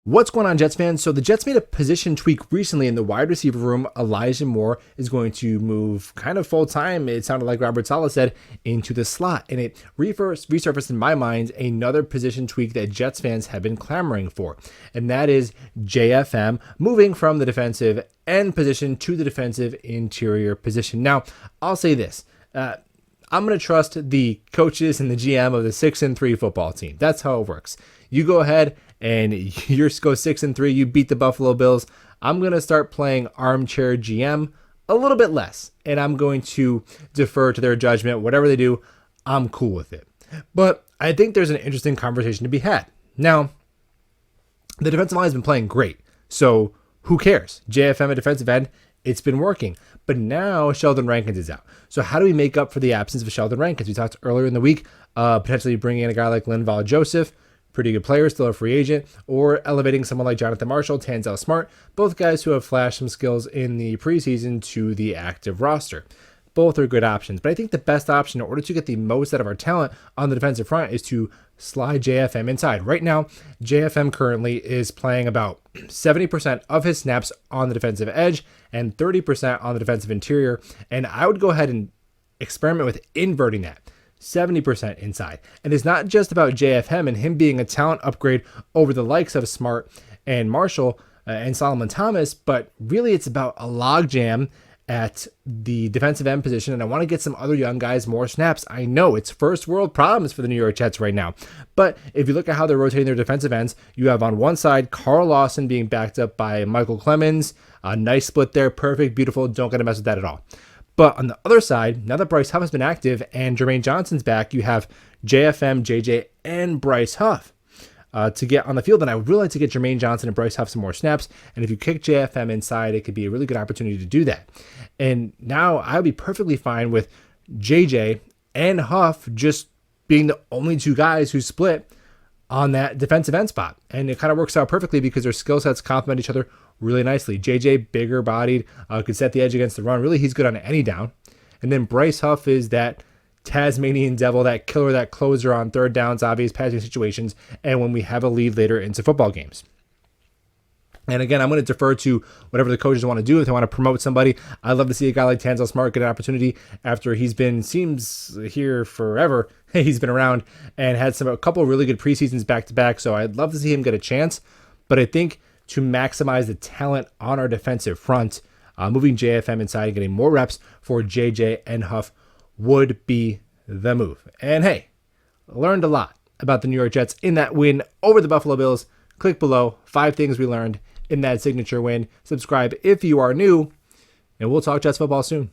What's going on, Jets fans? So the Jets made a position tweak recently in the wide receiver room. Elijah Moore is going to move kind of full time. It sounded like Robert Saleh said, into the slot. And it resurfaced in my mind another position tweak that Jets fans have been clamoring for. And that is JFM moving from the defensive end position to the defensive interior position. Now, I'll say this. I'm going to trust the coaches and the GM of the 6-3 football team. That's how it works. You go ahead and you go 6-3. You beat the Buffalo Bills. I'm going to start playing armchair GM a little bit less, and I'm going to defer to their judgment. Whatever they do, I'm cool with it. But I think there's an interesting conversation to be had. Now, the defensive line has been playing great, so who cares? JFM at defensive end, it's been working. But now Sheldon Rankins is out. So how do we make up for the absence of Sheldon Rankins? We talked earlier in the week, potentially bringing in a guy like Linval Joseph, pretty good player, still a free agent, or elevating someone like Jonathan Marshall, Tanzel Smart, both guys who have flashed some skills in the preseason to the active roster. Both are good options, but I think the best option in order to get the most out of our talent on the defensive front is to slide JFM inside. Right now, JFM currently is playing about 70% of his snaps on the defensive edge and 30% on the defensive interior, and I would go ahead and experiment with inverting that. 70% inside. And it's not just about JFM and him being a talent upgrade over the likes of Smart and Marshall and Solomon Thomas, but really it's about a logjam at the defensive end position, and I want to get some other young guys more snaps. I know it's first world problems for the New York Jets right now, but if you look at how they're rotating their defensive ends, you have on one side Carl Lawson being backed up by Michael Clemens. A nice split there, perfect, beautiful, don't get to mess with that at all. But on the other side, now that Bryce Huff has been active and Jermaine Johnson's back, you have JFM, JJ, and Bryce Huff to get on the field. And I would really like to get Jermaine Johnson and Bryce Huff some more snaps. And if you kick JFM inside, it could be a really good opportunity to do that. And now I would be perfectly fine with JJ and Huff just being the only two guys who split on that defensive end spot. And it kind of works out perfectly because their skill sets complement each other really nicely. JJ, bigger bodied, could set the edge against the run. Really, he's good on any down. And then Bryce Huff is that Tasmanian devil, that killer, that closer on third downs, obvious passing situations, and when we have a lead later into football games. And again, I'm going to defer to whatever the coaches want to do. If they want to promote somebody, I'd love to see a guy like Tanzel Smart get an opportunity after seems here forever. He's been around and had a couple of really good preseasons back to back. So I'd love to see him get a chance. But I think to maximize the talent on our defensive front, moving JFM inside and getting more reps for JJ and Huff would be the move. And hey, learned a lot about the New York Jets in that win over the Buffalo Bills. Click below, 5 things we learned in that signature win. Subscribe if you are new, and we'll talk Jets football soon.